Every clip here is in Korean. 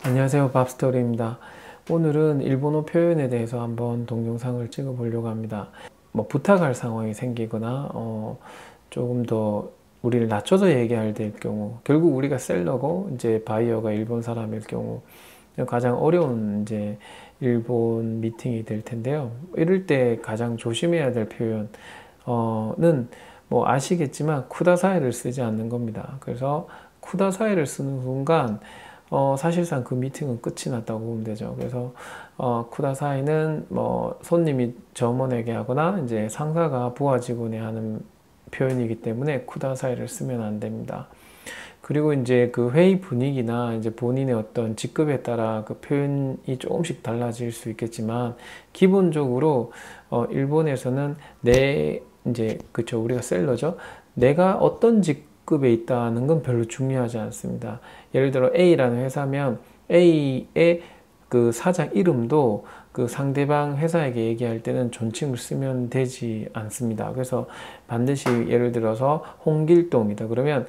안녕하세요, 밥스토리입니다. 오늘은 일본어 표현에 대해서 한번 동영상을 찍어 보려고 합니다. 부탁할 상황이 생기거나 조금 더 우리를 낮춰서 얘기할 될 경우, 결국 우리가 셀러고 이제 바이어가 일본 사람일 경우 가장 어려운 이제 일본 미팅이 될 텐데요. 이럴 때 가장 조심해야 될 표현은 아시겠지만 쿠다사이를 쓰지 않는 겁니다. 그래서 쿠다사이를 쓰는 순간 사실상 그 미팅은 끝이 났다고 보면 되죠. 그래서 쿠다사이는 손님이 점원에게 하거나 이제 상사가 부하 직원에 하는 표현이기 때문에 쿠다사이를 쓰면 안 됩니다. 그리고 이제 그 회의 분위기나 이제 본인의 어떤 직급에 따라 그 표현이 조금씩 달라질 수 있겠지만 기본적으로 일본에서는 이제 그쵸, 우리가 셀러죠. 내가 어떤 직급에 있다는 건 별로 중요하지 않습니다. 예를 들어 A라는 회사면 A의 그 사장 이름도 그 상대방 회사에게 얘기할 때는 존칭을 쓰면 되지 않습니다. 그래서 반드시 예를 들어서 홍길동이다 그러면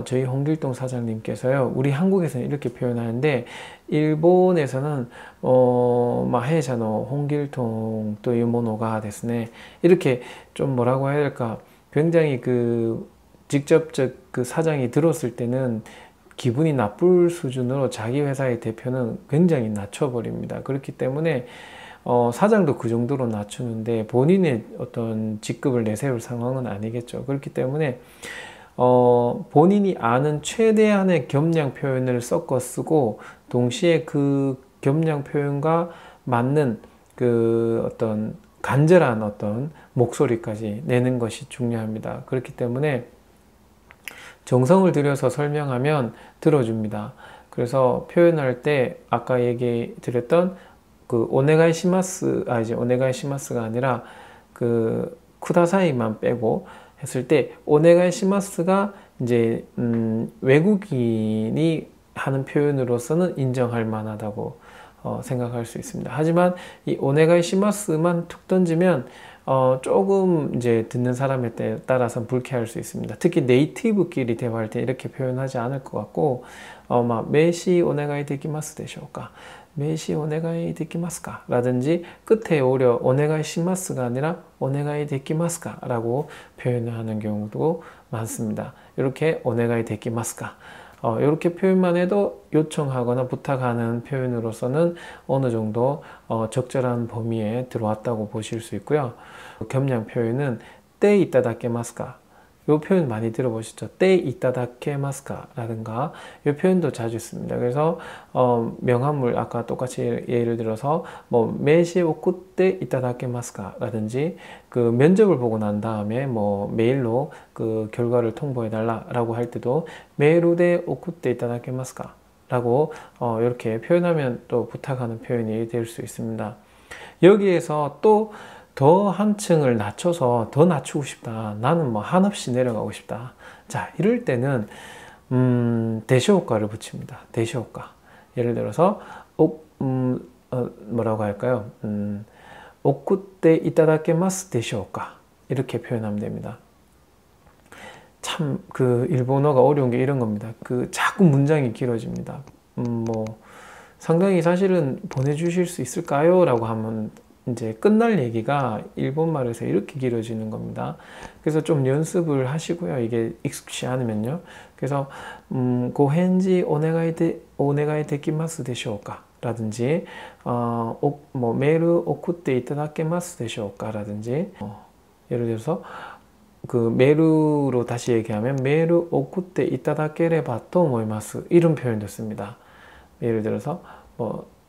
저희 홍길동 사장님께서요, 우리 한국에서는 이렇게 표현하는데 일본에서는 마헤샤노 홍길동 또 유모노가 데스네, 이렇게 좀 뭐라고 해야 될까, 굉장히 그 직접적 그 사장이 들었을 때는 기분이 나쁠 수준으로 자기 회사의 대표는 굉장히 낮춰버립니다. 그렇기 때문에 사장도 그 정도로 낮추는데 본인의 어떤 직급을 내세울 상황은 아니겠죠. 그렇기 때문에 본인이 아는 최대한의 겸양 표현을 섞어 쓰고 동시에 그 겸양 표현과 맞는 그 어떤 간절한 어떤 목소리까지 내는 것이 중요합니다. 그렇기 때문에 정성을 들여서 설명하면 들어줍니다. 그래서 표현할 때 아까 얘기 드렸던 그 오네가이시마스가 아니라 그 쿠다사이만 빼고 했을 때 오네가이시마스가 이제 외국인이 하는 표현으로서는 인정할 만하다고 생각할 수 있습니다. 하지만 이 오네가이시마스만 툭 던지면 조금 이제 듣는 사람에 따라서 불쾌할 수 있습니다. 특히 네이티브끼리 대화할 때 이렇게 표현하지 않을 것 같고, 메시 오네가이 데키마스 되쇼까? 메시 오네가이 데키마스까? 라든지 끝에 오히려 오네가이 시마스가 아니라 오네가이 데키마스까? 라고 표현을 하는 경우도 많습니다. 이렇게 오네가이 데키마스까? 이렇게 표현만 해도 요청하거나 부탁하는 표현으로서는 어느 정도 적절한 범위에 들어왔다고 보실 수 있고요. 겸양 표현은 때 이따다케마스까? 이 표현 많이 들어보셨죠? 때 이따다케마스까? 라든가 이 표현도 자주 씁니다. 그래서 명함물 아까 똑같이 예를 들어서 메시 오쿠테 이따다케마스까? 라든지 그 면접을 보고 난 다음에 메일로 그 결과를 통보해 달라고 할 때도 메일로데 오쿠테 이따다케마스까? 라고 이렇게 표현하면 또 부탁하는 표현이 될 수 있습니다. 여기에서 또 더 한층을 낮춰서 더 낮추고 싶다, 나는 한없이 내려가고 싶다, 자 이럴 때는 대시효과를 붙입니다. 대시효과. 예를 들어서 뭐라고 할까요? 오쿠테 이타다케마스 대시효과, 이렇게 표현하면 됩니다. 참 그 일본어가 어려운 게 이런 겁니다. 그 자꾸 문장이 길어집니다. 상당히 사실은 보내주실 수 있을까요? 라고 하면 이제 끝날 얘기가 일본말에서 이렇게 길어지는 겁니다. 그래서 좀 연습을 하시고요. 이게 익숙치 않으면요. 그래서 고헨지 오네가이 데키마스 데쇼까? 라든지 메일 오쿠테 이타다케마스 데쇼까? 라든지 예를 들어서 그 메일로 다시 얘기하면 메일 오쿠테 이타다케레바 또 오모이마스, 이런 표현도 씁니다. 예를 들어서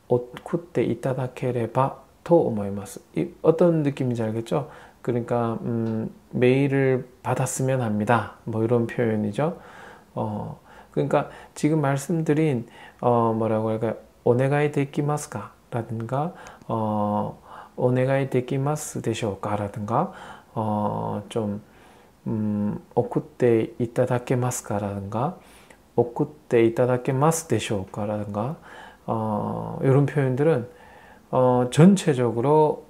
오쿠테 이타다케레바 또 오모이마스, 어떤 느낌인지 알겠죠? 그러니까 메일을 받았으면 합니다. 이런 표현이죠. 그러니까 지금 말씀드린 뭐라고 할까요? 오네가이 데키마스까? 라든가 오네가이 데키마스 데쇼까? 라든가 좀 오쿠테 이타다케마스까? 라든가 오쿠테 이타다케마스 데쇼까? 라든가 이런 표현들은 전체적으로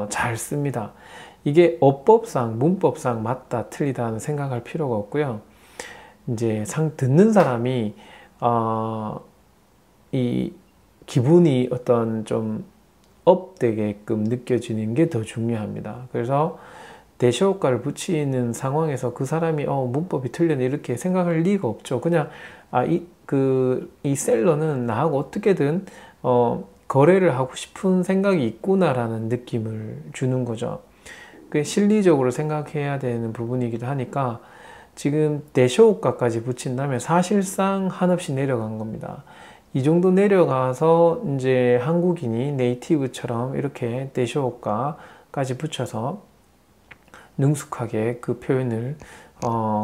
잘 씁니다. 이게 어법상, 문법상 맞다, 틀리다는 생각할 필요가 없고요. 이제 듣는 사람이 이 기분이 어떤 좀 업되게끔 느껴지는 게 더 중요합니다. 그래서 대시효과를 붙이는 상황에서 그 사람이 문법이 틀렸네 이렇게 생각할 리가 없죠. 그냥 이 셀러는 나하고 어떻게든 거래를 하고 싶은 생각이 있구나라는 느낌을 주는 거죠. 그게 실리적으로 생각해야 되는 부분이기도 하니까 지금 대시효과까지 붙인다면 사실상 한없이 내려간 겁니다. 이 정도 내려가서 이제 한국인이 네이티브처럼 이렇게 대시효과까지 붙여서 능숙하게 그 표현을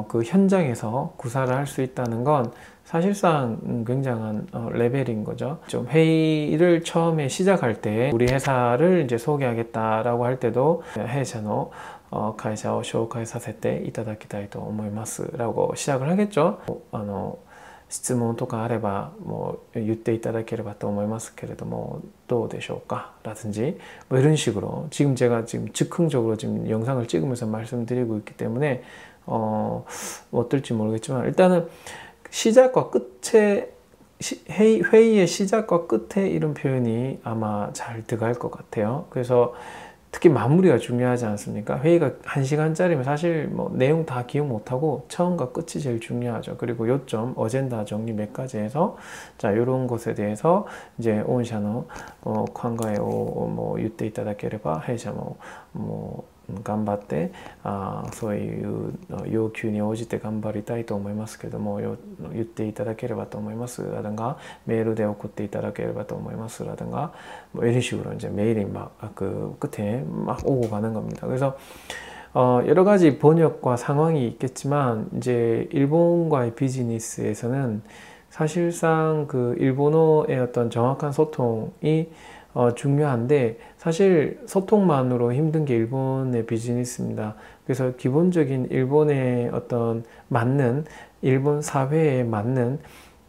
그 현장에서 구사를 할 수 있다는 건 사실상 굉장한 레벨인 거죠. 좀 회의를 처음에 시작할 때 우리 회사를 이제 소개하겠다라고 할 때도 회사의 会社を紹介させていただきたいと思います라고 시작을 하겠죠. 質問とかあればもう言っていただければと思いますけれどもどうでしょうか? 라든지 뭐 이런 식으로 지금 제가 지금 즉흥적으로 지금 영상을 찍으면서 말씀드리고 있기 때문에 어떨지 모르겠지만 일단은 시작과 끝에 회의의 시작과 끝에 이런 표현이 아마 잘 들어갈 것 같아요. 그래서 특히 마무리가 중요하지 않습니까? 회의가 1시간짜리면 사실 뭐 내용 다 기억 못하고 처음과 끝이 제일 중요하죠. 그리고 요점, 어젠다 정리 몇 가지 해서 자, 요런 것에 대해서 이제 온샤노 관가에 뭐言っていただければ弊社も頑張ってそういう要求に応じて頑張りたいと思いますけども言っていただければと思います라든가 메일을送っていただければと思います라든가 뭐 이런 식으로 이제 메일이 막 그 끝에 막 오고 가는 겁니다. 그래서 여러 가지 번역과 상황이 있겠지만 이제 일본과의 비즈니스에서는 사실상 그 일본어의 어떤 정확한 소통이 중요한데 사실 소통만으로 힘든 게 일본의 비즈니스입니다. 그래서 기본적인 일본의 어떤 맞는 일본 사회에 맞는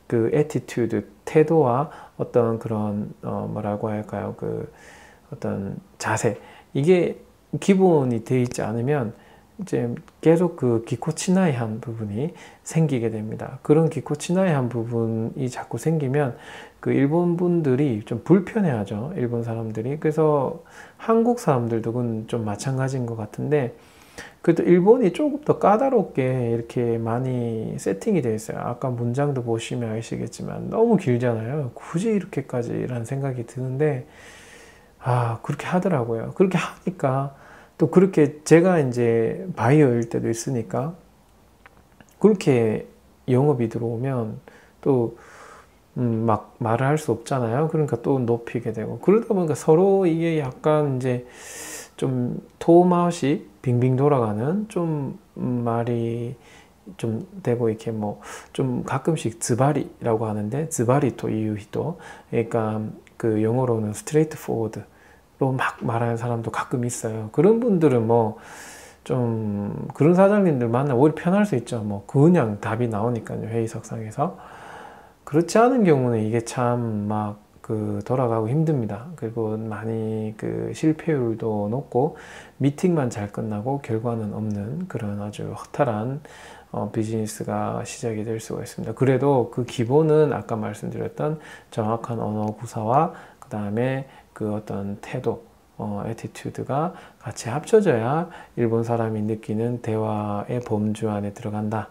그 애티튜드, 태도와 어떤 그런 뭐라고 할까요? 그 어떤 자세 이게 기본이 되어 있지 않으면 이제 계속 그 기코치나이한 부분이 생기게 됩니다. 그런 기코치나이한 부분이 자꾸 생기면 그 일본 분들이 좀 불편해하죠. 일본 사람들이. 그래서 한국 사람들도 그건 좀 마찬가지인 것 같은데 그래도 일본이 조금 더 까다롭게 이렇게 많이 세팅이 되어 있어요. 아까 문장도 보시면 아시겠지만 너무 길잖아요. 굳이 이렇게까지라는 생각이 드는데 그렇게 하더라고요. 그렇게 하니까 또 그렇게 제가 이제 바이어일 때도 있으니까 그렇게 영업이 들어오면 또 막 말을 할 수 없잖아요. 그러니까 또 높이게 되고 그러다 보니까 서로 이게 약간 이제 좀 토마시 빙빙 돌아가는 좀 말이 좀 되고 이렇게 뭐 좀 가끔씩 즈바리라고 하는데 즈바리 또 이유 히토 그러니까 그 영어로는 스트레이트 포워드로 막 말하는 사람도 가끔 있어요. 그런 분들은 뭐 좀 그런 사장님들 만나면 오히려 편할 수 있죠. 뭐 그냥 답이 나오니까요. 회의석상에서. 그렇지 않은 경우는 이게 참 막 그 돌아가고 힘듭니다. 그리고 많이 그 실패율도 높고 미팅만 잘 끝나고 결과는 없는 그런 아주 허탈한 비즈니스가 시작이 될 수가 있습니다. 그래도 그 기본은 아까 말씀드렸던 정확한 언어 구사와 그 다음에 그 어떤 태도 애티튜드가 같이 합쳐져야 일본 사람이 느끼는 대화의 범주 안에 들어간다.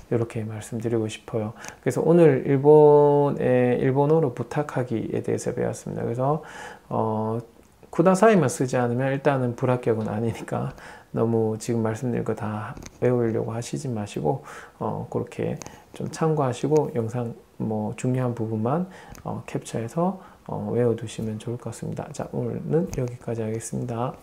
이렇게 말씀드리고 싶어요. 그래서 오늘 일본어로 부탁하기에 대해서 배웠습니다. 그래서 쿠다사이만 쓰지 않으면 일단은 불합격은 아니니까 너무 지금 말씀드린 거 다 외우려고 하시지 마시고 그렇게 좀 참고하시고 영상 뭐 중요한 부분만 캡처해서 외워두시면 좋을 것 같습니다. 자, 오늘은 여기까지 하겠습니다.